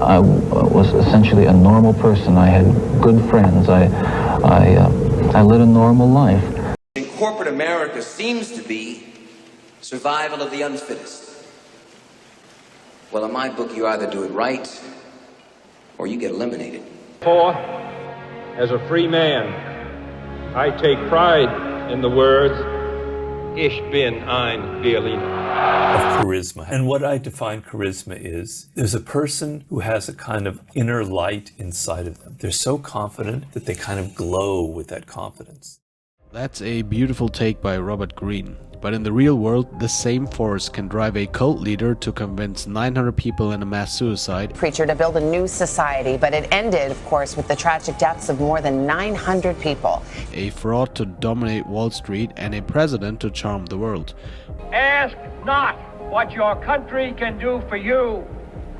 I was essentially a normal person. I had good friends. I led a normal life. In corporate America seems to be survival of the unfittest. Well, in my book, you either do it right or you get eliminated. For, as a free man, I take pride in the words, Ich bin ein Berliner. Of charisma. And what I define charisma is, there's a person who has a kind of inner light inside of them. They're so confident that they kind of glow with that confidence. That's a beautiful take by Robert Greene. But in the real world, the same force can drive a cult leader to convince 900 people in a mass suicide. Preacher to build a new society, but it ended, of course, with the tragic deaths of more than 900 people. A fraud to dominate Wall Street and a president to charm the world. Ask not what your country can do for you.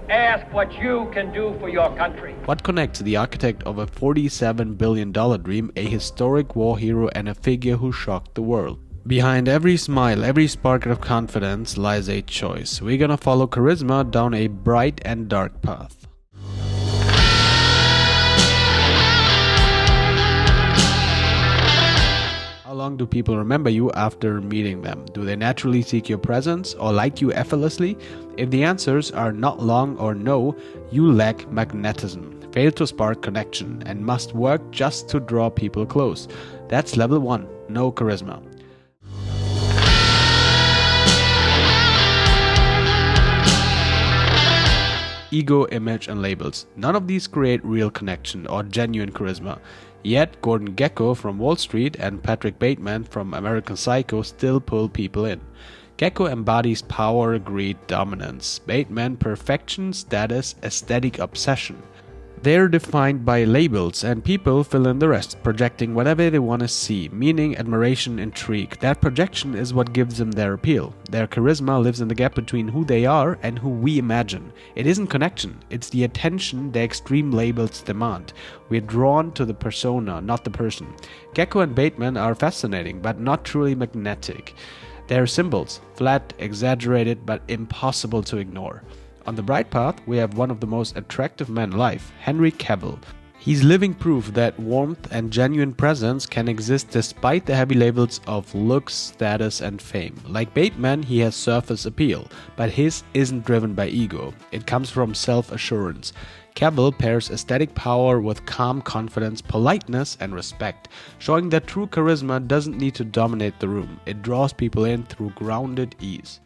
Ask what you can do for your country. What connects the architect of a $47 billion dream, a historic war hero, and a figure who shocked the world? Behind every smile, every spark of confidence lies a choice. We're gonna follow charisma down a bright and dark path. How long do people remember you after meeting them? Do they naturally seek your presence or like you effortlessly? If the answers are not long or no, you lack magnetism, fail to spark connection, and must work just to draw people close. That's level 1, no charisma. Ego, image, and labels. None of these create real connection or genuine charisma. Yet, Gordon Gekko from Wall Street and Patrick Bateman from American Psycho still pull people in. Gekko embodies power, greed, dominance. Bateman, perfection, status, aesthetic obsession. They're defined by labels, and people fill in the rest, projecting whatever they want to see, meaning, admiration, intrigue. That projection is what gives them their appeal. Their charisma lives in the gap between who they are and who we imagine. It isn't connection, it's the attention the extreme labels demand. We're drawn to the persona, not the person. Gekko and Bateman are fascinating, but not truly magnetic. They're symbols, flat, exaggerated, but impossible to ignore. On the bright path, we have one of the most attractive men alive, Henry Cavill. He's living proof that warmth and genuine presence can exist despite the heavy labels of looks, status, and fame. Like Bateman, he has surface appeal, but his isn't driven by ego. It comes from self-assurance. Cavill pairs aesthetic power with calm confidence, politeness, and respect, showing that true charisma doesn't need to dominate the room. It draws people in through grounded ease.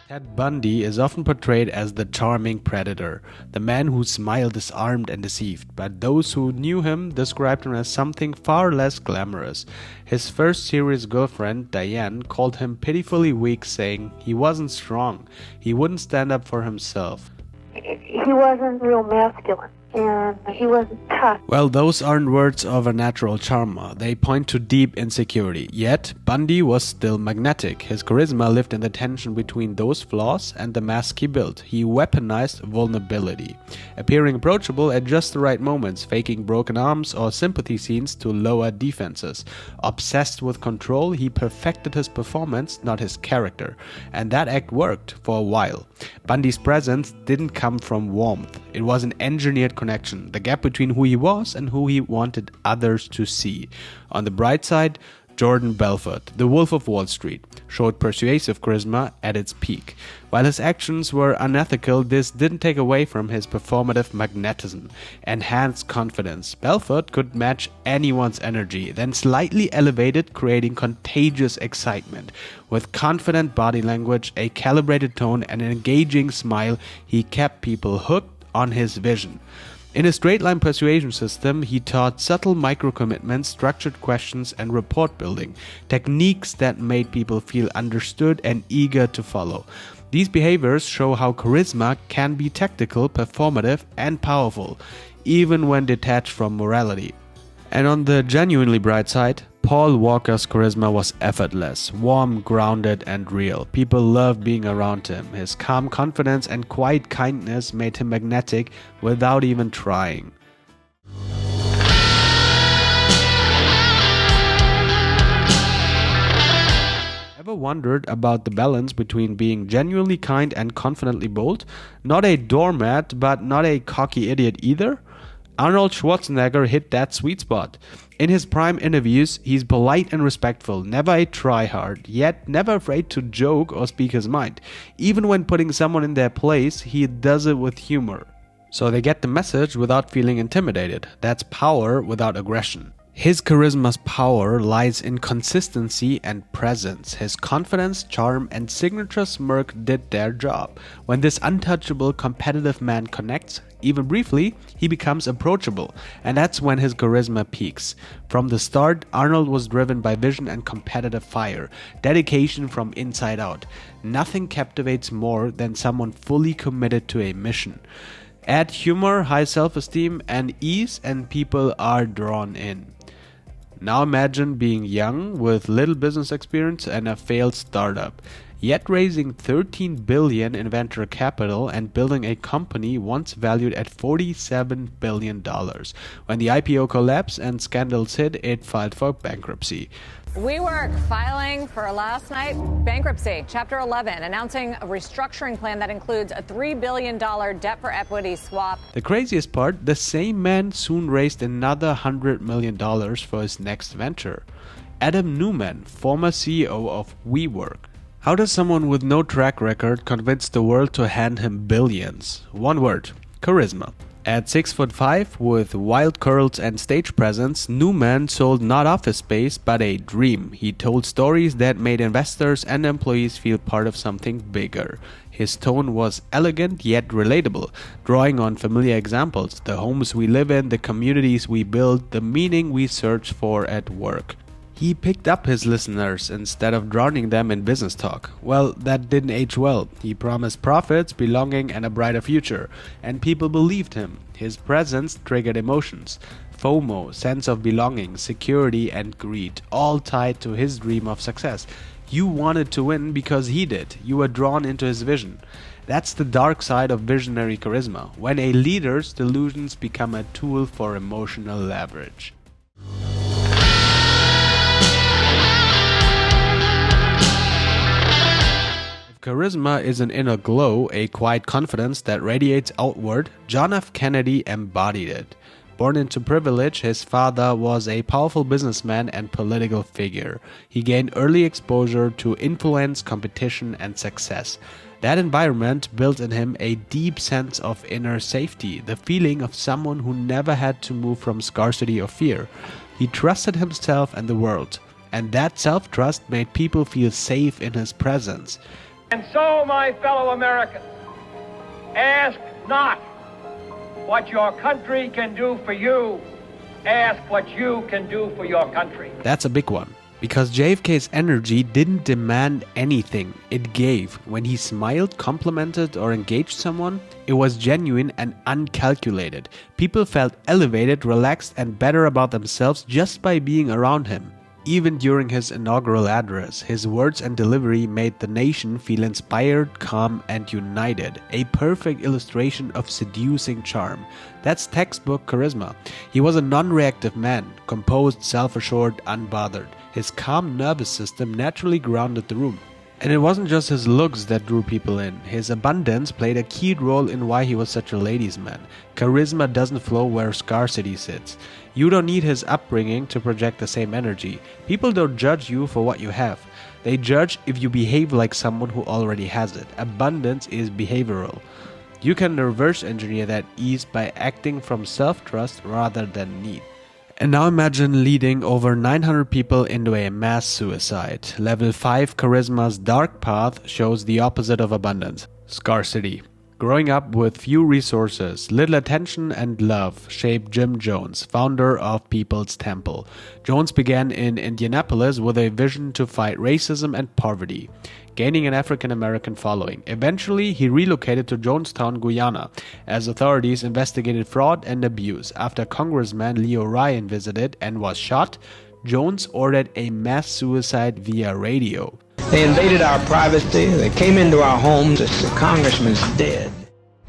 Ted Bundy is often portrayed as the charming predator, the man whose smile disarmed and deceived, but those who knew him described him as something far less glamorous. His first serious girlfriend, Diane, called him pitifully weak, saying he wasn't strong, he wouldn't stand up for himself. He wasn't real masculine, and he wasn't tough. Well, those aren't words of a natural charmer. They point to deep insecurity. Yet, Bundy was still magnetic. His charisma lived in the tension between those flaws and the mask he built. He weaponized vulnerability, appearing approachable at just the right moments, faking broken arms or sympathy scenes to lower defenses. Obsessed with control, he perfected his performance, not his character. And that act worked for a while. Bundy's presence didn't come from warmth. It was an engineered connection, the gap between who he was and who he wanted others to see. On the bright side, Jordan Belfort, the Wolf of Wall Street, showed persuasive charisma at its peak. While his actions were unethical, this didn't take away from his performative magnetism. Enhanced confidence. Belfort could match anyone's energy, then slightly elevated, creating contagious excitement. With confident body language, a calibrated tone, and an engaging smile, he kept people hooked on his vision. In his straight-line persuasion system, he taught subtle micro-commitments, structured questions, and rapport building, techniques that made people feel understood and eager to follow. These behaviors show how charisma can be tactical, performative, and powerful, even when detached from morality. And on the genuinely bright side, Paul Walker's charisma was effortless, warm, grounded, and real. People loved being around him. His calm confidence and quiet kindness made him magnetic without even trying. Ever wondered about the balance between being genuinely kind and confidently bold? Not a doormat, but not a cocky idiot either? Arnold Schwarzenegger hit that sweet spot. In his prime interviews, he's polite and respectful, never a tryhard, yet never afraid to joke or speak his mind. Even when putting someone in their place, he does it with humor. So they get the message without feeling intimidated. That's power without aggression. His charisma's power lies in consistency and presence. His confidence, charm, and signature smirk did their job. When this untouchable, competitive man connects, even briefly, he becomes approachable, and that's when his charisma peaks. From the start, Arnold was driven by vision and competitive fire, dedication from inside out. Nothing captivates more than someone fully committed to a mission. Add humor, high self-esteem, and ease, and people are drawn in. Now imagine being young with little business experience and a failed startup, yet raising $13 billion in venture capital and building a company once valued at $47 billion. When the IPO collapsed and scandals hit, it filed for bankruptcy. WeWork filing for last night bankruptcy. Chapter 11 announcing a restructuring plan that includes a $3 billion debt for equity swap. The craziest part, the same man soon raised another $100 million for his next venture. Adam Neumann, former CEO of WeWork. How does someone with no track record convince the world to hand him billions? One word: charisma. At 6'5", with wild curls and stage presence, Neumann sold not office space but a dream. He told stories that made investors and employees feel part of something bigger. His tone was elegant yet relatable, drawing on familiar examples: the homes we live in, the communities we build, the meaning we search for at work. He picked up his listeners instead of drowning them in business talk. Well, that didn't age well. He promised profits, belonging, and a brighter future, and people believed him. His presence triggered emotions: FOMO, sense of belonging, security, and greed, all tied to his dream of success. You wanted to win because he did. You were drawn into his vision. That's the dark side of visionary charisma, when a leader's delusions become a tool for emotional leverage. Charisma is an inner glow, a quiet confidence that radiates outward. John F. Kennedy embodied it. Born into privilege, his father was a powerful businessman and political figure. He gained early exposure to influence, competition, and success. That environment built in him a deep sense of inner safety, the feeling of someone who never had to move from scarcity or fear. He trusted himself and the world, and that self-trust made people feel safe in his presence. And so, my fellow Americans, ask not what your country can do for you. Ask what you can do for your country. That's a big one, because JFK's energy didn't demand anything, it gave. When he smiled, complimented, or engaged someone, it was genuine and uncalculated. People felt elevated, relaxed, and better about themselves just by being around him. Even during his inaugural address, his words and delivery made the nation feel inspired, calm, and united. A perfect illustration of seducing charm. That's textbook charisma. He was a non-reactive man, composed, self-assured, unbothered. His calm nervous system naturally grounded the room. And it wasn't just his looks that drew people in. His abundance played a key role in why he was such a ladies' man. Charisma doesn't flow where scarcity sits. You don't need his upbringing to project the same energy. People don't judge you for what you have. They judge if you behave like someone who already has it. Abundance is behavioral. You can reverse engineer that ease by acting from self-trust rather than need. And now imagine leading over 900 people into a mass suicide. Level 5 Charisma's dark path shows the opposite of abundance: scarcity. Growing up with few resources, little attention and love shaped Jim Jones, founder of People's Temple. Jones began in Indianapolis with a vision to fight racism and poverty, gaining an African-American following. Eventually, he relocated to Jonestown, Guyana, as authorities investigated fraud and abuse. After Congressman Leo Ryan visited and was shot, Jones ordered a mass suicide via radio. They invaded our privacy. They came into our homes. The congressman's dead.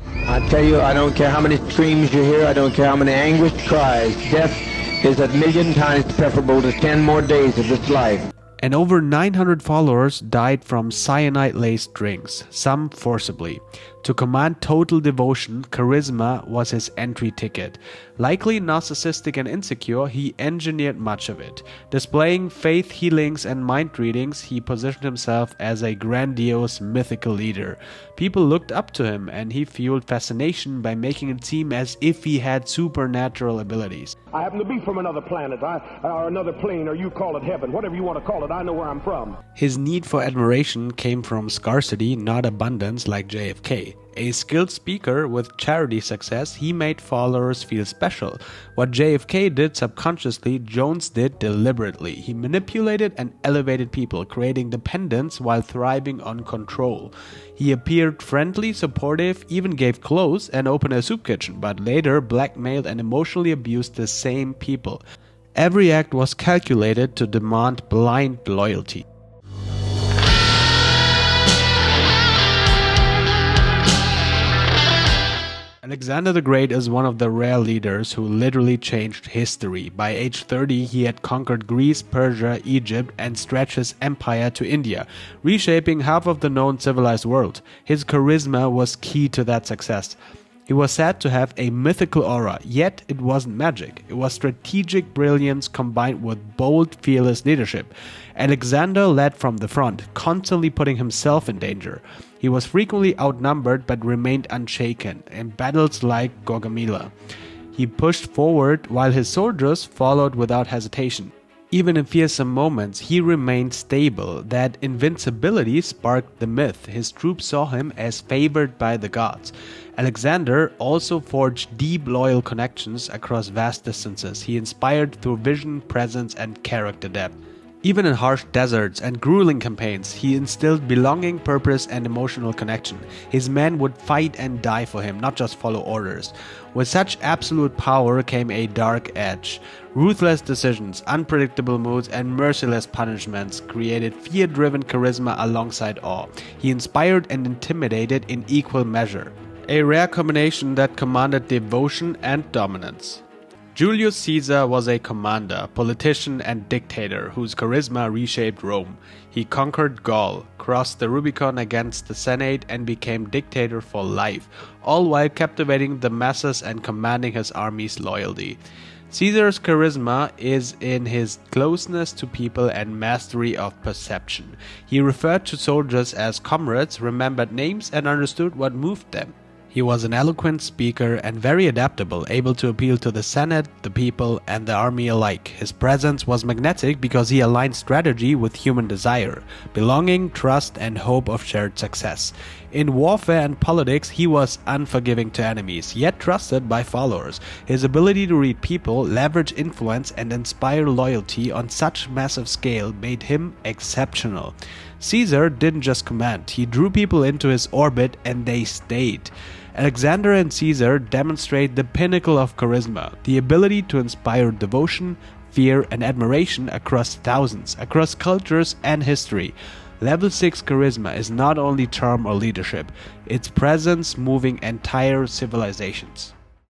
I tell you, I don't care how many screams you hear. I don't care how many anguished cries. Death is a million times preferable to 10 more days of this life. and over 900 followers died from cyanide-laced drinks, some forcibly. To command total devotion, charisma was his entry ticket. Likely narcissistic and insecure, he engineered much of it. Displaying faith healings and mind readings, he positioned himself as a grandiose, mythical leader. People looked up to him, and he fueled fascination by making it seem as if he had supernatural abilities. I happen to be from another planet, or another plane, or you call it heaven, whatever you want to call it, I know where I'm from. His need for admiration came from scarcity, not abundance like JFK. A skilled speaker with charity success, he made followers feel special. What JFK did subconsciously, Jones did deliberately. He manipulated and elevated people, creating dependence while thriving on control. He appeared friendly, supportive, even gave clothes and opened a soup kitchen, but later blackmailed and emotionally abused the same people. Every act was calculated to demand blind loyalty. Alexander the Great is one of the rare leaders who literally changed history. By age 30, he had conquered Greece, Persia, Egypt, and stretched his empire to India, reshaping half of the known civilized world. His charisma was key to that success. He was said to have a mythical aura, yet it wasn't magic. It was strategic brilliance combined with bold, fearless leadership. Alexander led from the front, constantly putting himself in danger. He was frequently outnumbered but remained unshaken in battles like Gaugamela. He pushed forward while his soldiers followed without hesitation. Even in fearsome moments, he remained stable. That invincibility sparked the myth. His troops saw him as favored by the gods. Alexander also forged deep, loyal connections across vast distances. He inspired through vision, presence, and character depth. Even in harsh deserts and grueling campaigns, he instilled belonging, purpose, and emotional connection. His men would fight and die for him, not just follow orders. With such absolute power came a dark edge. Ruthless decisions, unpredictable moods, and merciless punishments created fear-driven charisma alongside awe. He inspired and intimidated in equal measure. A rare combination that commanded devotion and dominance. Julius Caesar was a commander, politician, and dictator whose charisma reshaped Rome. He conquered Gaul, crossed the Rubicon against the Senate, and became dictator for life, all while captivating the masses and commanding his army's loyalty. Caesar's charisma is in his closeness to people and mastery of perception. He referred to soldiers as comrades, remembered names, and understood what moved them. He was an eloquent speaker and very adaptable, able to appeal to the Senate, the people, and the army alike. His presence was magnetic because he aligned strategy with human desire, belonging, trust, and hope of shared success. In warfare and politics, he was unforgiving to enemies, yet trusted by followers. His ability to read people, leverage influence, and inspire loyalty on such massive scale made him exceptional. Caesar didn't just command, he drew people into his orbit and they stayed. Alexander and Caesar demonstrate the pinnacle of charisma, the ability to inspire devotion, fear, and admiration across thousands, across cultures and history. Level 6 charisma is not only charm or leadership, it's presence moving entire civilizations.